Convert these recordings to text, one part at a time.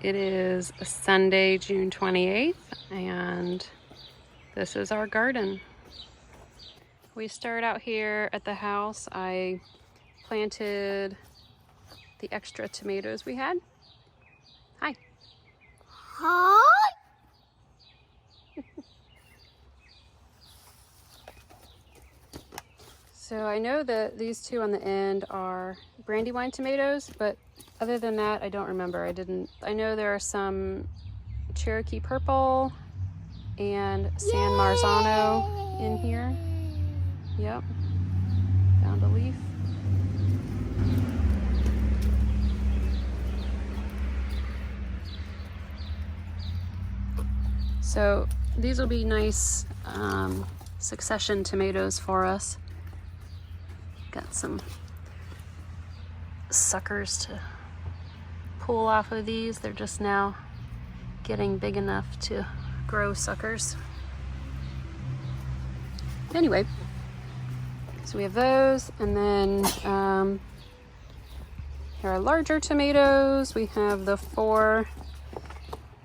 It is Sunday, June 28th, and this is our garden. We start out here at the house. I planted the extra tomatoes we had. Hi. Hi. So I know that these two on the end are Brandywine tomatoes, but other than that, I don't remember. I know there are some Cherokee Purple and San Marzano in here. Yep, found a leaf. So these will be nice succession tomatoes for us. Got some suckers to pull off of these. They're just now getting big enough to grow suckers. Anyway, so we have those, and then here are larger tomatoes. We have the 4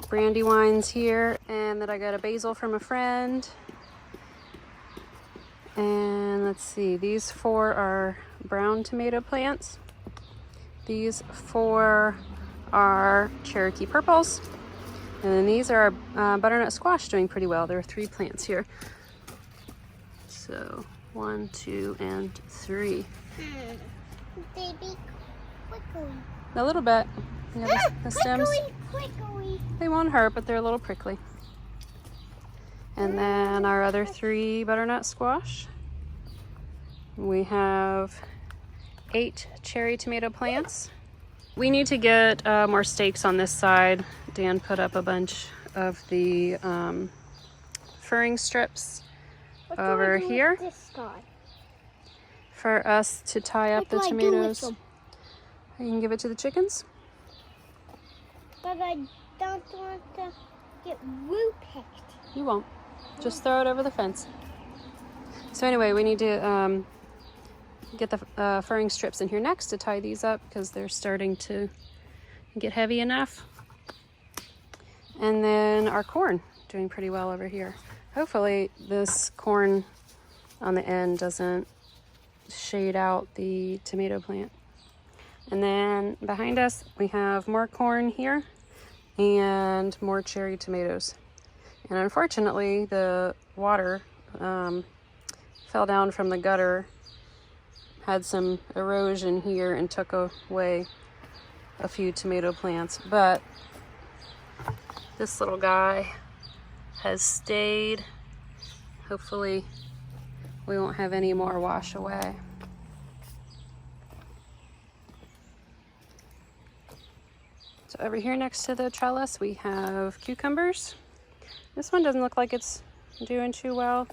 Brandywines here, and then I got a basil from a friend. And let's see, these 4 are brown tomato plants. These 4 are Cherokee Purples. And then these are butternut squash, doing pretty well. There are 3 plants here. So 1, 2, and 3. They be quickly. A little bit. Yeah, the stems, Quickly. they won't hurt, but they're a little prickly. And then our other 3 butternut squash. We have 8 cherry tomato plants. We need to get more stakes on this side. Dan put up a bunch of the furring strips over here This guy? for us to tie up the tomatoes. You can give it to the chickens. But I don't want to get root picked. You won't. Just throw it over the fence. So anyway, we need to get the furring strips in here next to tie these up because they're starting to get heavy enough. And then our corn, doing pretty well over here. Hopefully this corn on the end doesn't shade out the tomato plant. And then behind us, we have more corn here and more cherry tomatoes. And unfortunately, the water fell down from the gutter, had some erosion here, and took away a few tomato plants. But this little guy has stayed. Hopefully, we won't have any more wash away. So over here next to the trellis, we have cucumbers. This one doesn't look like it's doing too well,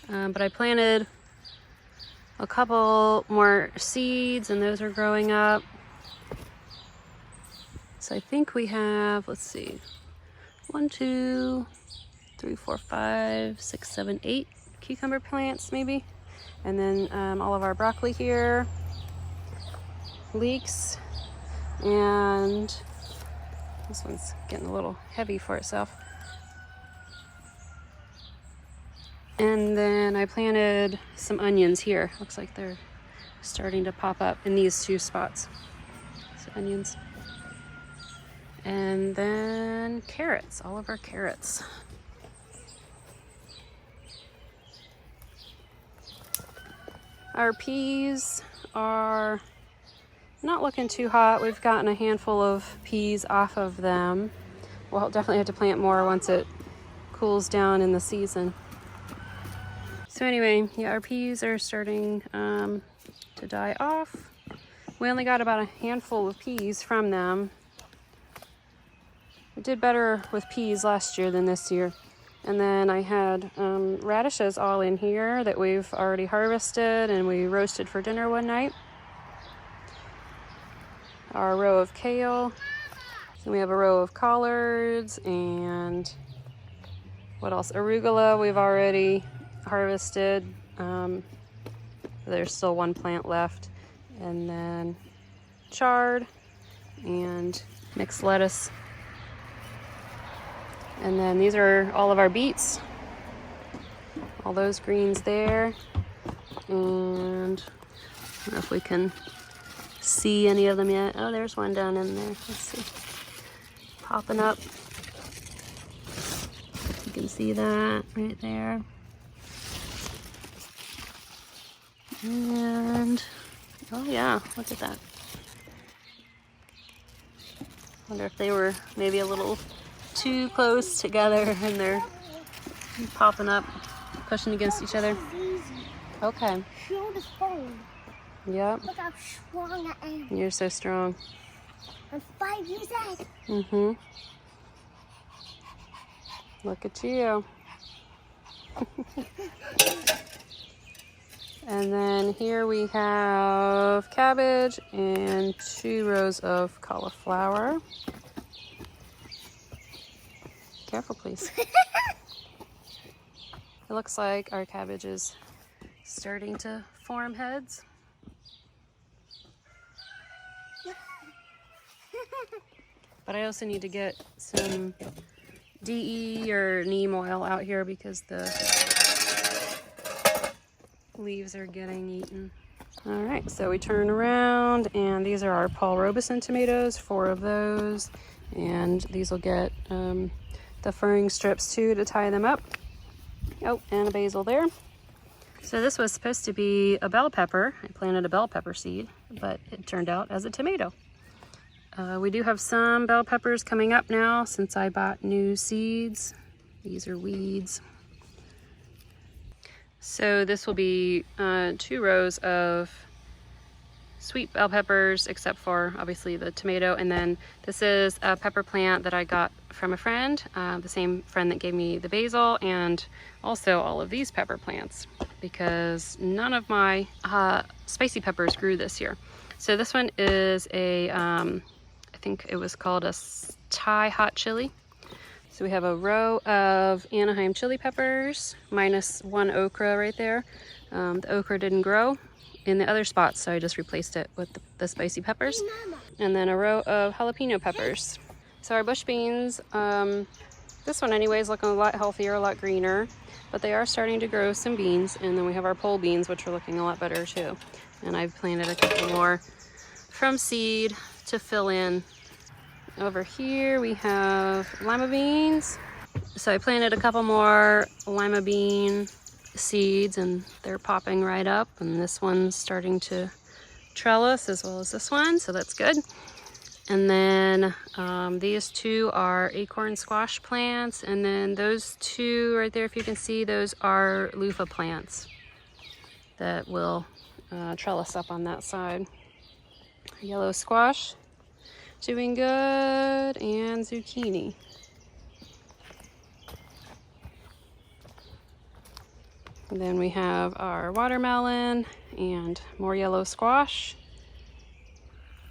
but I planted a couple more seeds and those are growing up. So I think we have, let's see, 1, 2, 3, 4, 5, 6, 7, 8 cucumber plants maybe. And then all of our broccoli here, leeks, and this one's getting a little heavy for itself. And then I planted some onions here. Looks like they're starting to pop up in these 2 spots. So onions. And then carrots, all of our carrots. Our peas are not looking too hot. We've gotten a handful of peas off of them. We'll definitely have to plant more once it cools down in the season. So anyway, yeah, our peas are starting to die off. We only got about a handful of peas from them. We did better with peas last year than this year. And then I had radishes all in here that we've already harvested and we roasted for dinner one night. Our row of kale. Then we have a row of collards and what else? Arugula we've already harvested. There's still 1 plant left. And then chard and mixed lettuce And then these are all of our beets. All those greens there. And I don't know if we can see any of them yet. Oh, there's one down in there. Let's see. Popping up. You can see that right there. And, oh yeah, look at that. Wonder if they were maybe a little too close together and they're popping up, pushing against each other. Okay. Show the phone. Yep. Look how strong I am. You're so strong. I'm 5 years old. Mm-hmm. Look at you. And then here we have cabbage and 2 rows of cauliflower. Careful, please. It looks like our cabbage is starting to form heads. But I also need to get some DE or neem oil out here because the leaves are getting eaten. All right, so we turn around and these are our Paul Robeson tomatoes, 4 of those. And these will get the furring strips too to tie them up. Oh, and a basil there. So this was supposed to be a bell pepper. I planted a bell pepper seed, but it turned out as a tomato. We do have some bell peppers coming up now since I bought new seeds. These are weeds. So this will be 2 rows of sweet bell peppers, except for obviously the tomato. And then this is a pepper plant that I got from a friend, the same friend that gave me the basil, and also all of these pepper plants, because none of my spicy peppers grew this year. So this one is a, I think it was called a Thai hot chili. So we have a row of Anaheim chili peppers, minus 1 okra right there. The okra didn't grow in the other spots, so I just replaced it with the spicy peppers. And then a row of jalapeno peppers. So our bush beans, this one anyway is looking a lot healthier, a lot greener, but they are starting to grow some beans. And then we have our pole beans, which are looking a lot better too. And I've planted a couple more from seed to fill in. Over here we have lima beans. So I planted a couple more lima bean seeds and they're popping right up, and this one's starting to trellis as well as this one, so that's good. And then these 2 are acorn squash plants, and then those 2 right there, if you can see, those are loofah plants that will trellis up on that side. Yellow squash doing good, and zucchini. And then we have our watermelon and more yellow squash.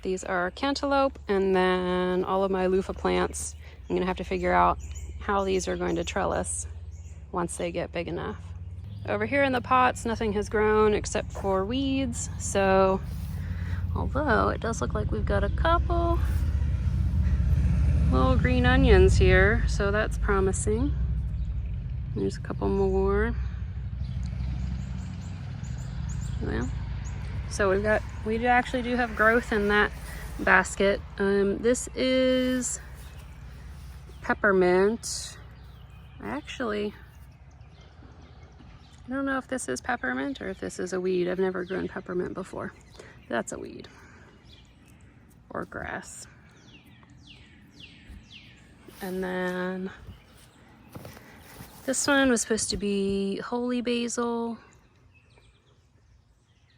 These are cantaloupe, and then all of my loofah plants. I'm gonna have to figure out how these are going to trellis once they get big enough. Over here in the pots, nothing has grown except for weeds. So, although it does look like we've got a couple little green onions here, so that's promising. There's a couple more. Well, so we actually do have growth in that basket. This is peppermint. I don't know if this is peppermint or if this is a weed. I've never grown peppermint before. That's a weed or grass. And then this one was supposed to be holy basil,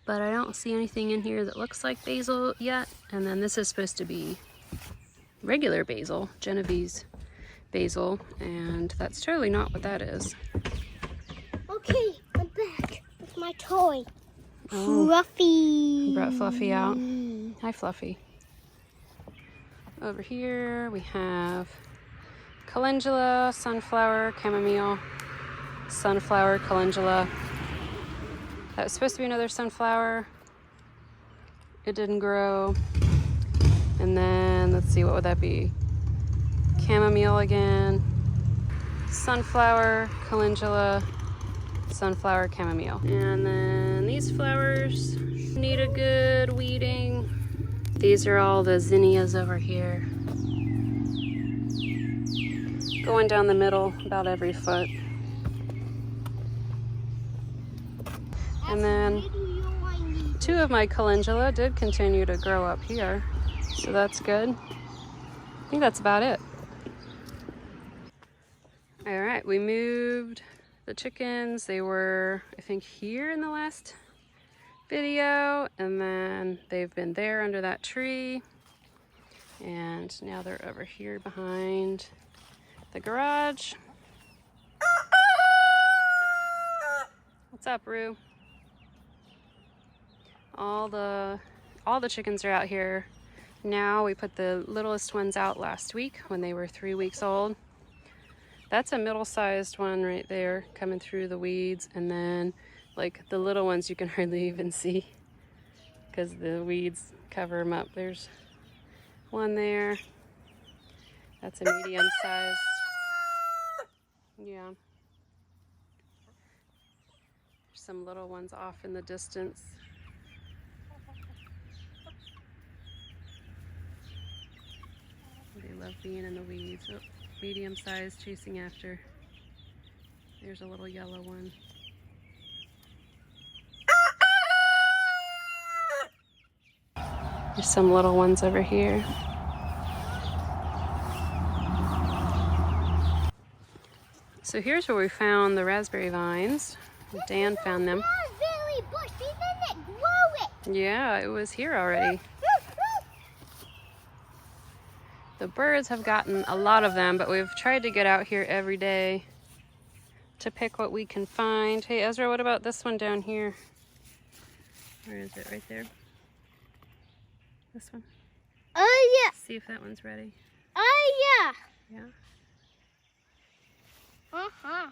but I don't see anything in here that looks like basil yet. And then this is supposed to be regular basil, Genovese basil, and that's totally not what that is. Okay, I'm back with my toy. Oh, Fluffy. you brought Fluffy out. Hi, Fluffy. Over here we have calendula, sunflower, chamomile, sunflower, calendula. That was supposed to be another sunflower. It didn't grow. And then, let's see, what would that be? Chamomile again. sunflower, calendula, sunflower, chamomile. And then these flowers need a good weeding. These are all the zinnias over here. Going down the middle about every foot. And then 2 of my calendula did continue to grow up here, so that's good. I think that's about it. All right, we moved the chickens. They were, I think, here in the last video, and then they've been there under that tree, and now they're over here behind the garage. What's up, Rue? All the chickens are out here now. We put the littlest ones out last week when they were 3 weeks old. That's a middle-sized one right there coming through the weeds, and then like the little ones you can hardly even see because the weeds cover them up. There's one there. That's a medium-sized. Yeah. There's some little ones off in the distance. They love being in the weeds. Oh, medium size chasing after. There's a little yellow one. There's some little ones over here. So here's where we found the raspberry vines. Dan found them. Raspberry bush, we didn't grow it. Yeah, it was here already. The birds have gotten a lot of them, but we've tried to get out here every day to pick what we can find. Hey, Ezra, what about this one down here? Where is it? Right there? This one? Oh, yeah. See if that one's ready. Oh, Yeah? yeah. Uh-huh.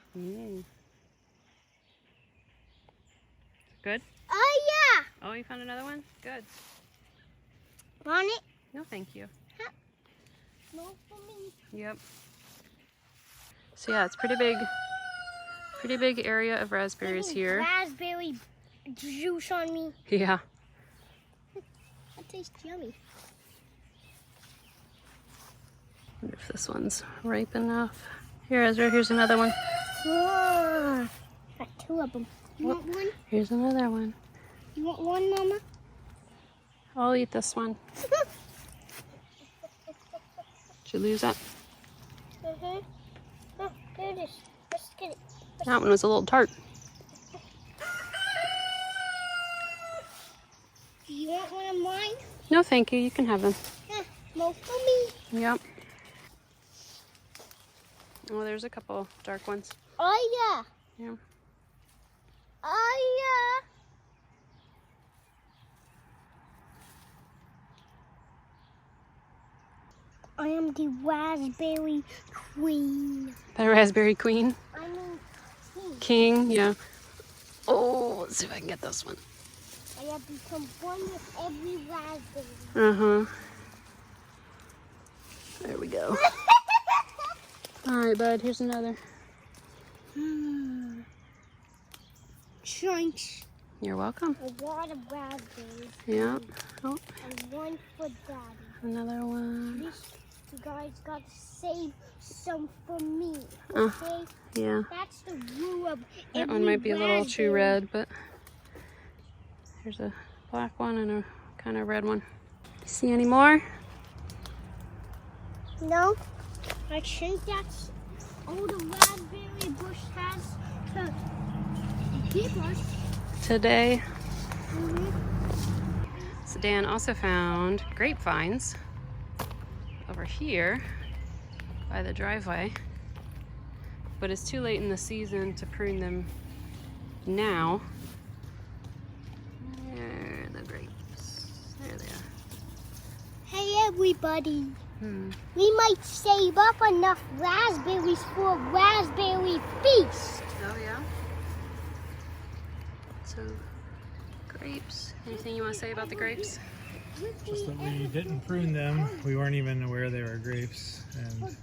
Good? Oh, yeah. Oh, you found another one? Good. Want it? No, thank you. No for me. Yep. So yeah, it's pretty big area of raspberries here. Raspberry juice on me. Yeah. That tastes yummy. Wonder if this one's ripe enough. Here, Ezra, here's another one. Oh, got 2 of them. You want one? Here's another one. You want one, Mama? I'll eat this one. Did you lose that? Mm-hmm. Oh, there it is. Let's get it. That one was a little tart. Do you want one of mine? No, thank you. You can have them. Yeah, no for me. Yep. Oh, there's a couple dark ones. Oh, yeah. Yeah. Oh, yeah. I am the raspberry queen. The raspberry queen. I mean, King, yeah. Oh, let's see if I can get this one. I have become one with every raspberry. Uh-huh. There we go. All right, bud, here's another. Chunks. You're welcome. A lot of raspberries. Yeah. Oh, And one for Daddy. another one. This, you guys got to save some for me. Uh, Okay? Yeah. That's the rule of That every one might be a little too raspberry. red, but here's a black one and a kind of red one. See any more? No. I think that's all the raspberry bush has to give us. Today. Mm-hmm. So Dan also found grapevines over here by the driveway, but it's too late in the season to prune them now. There are the grapes. There they are. Hey everybody. Hmm. We might save up enough raspberries for a raspberry feast. Oh yeah. So grapes. Anything you want to say about the grapes? Just that we didn't prune them. We weren't even aware they were grapes, and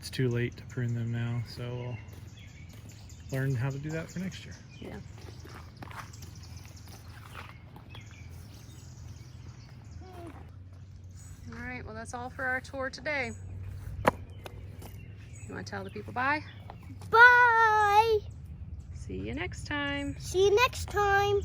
it's too late to prune them now, so we'll learn how to do that for next year. Yeah. All right, well, that's all for our tour today. You want to tell the people bye? Bye. See you next time. See you next time.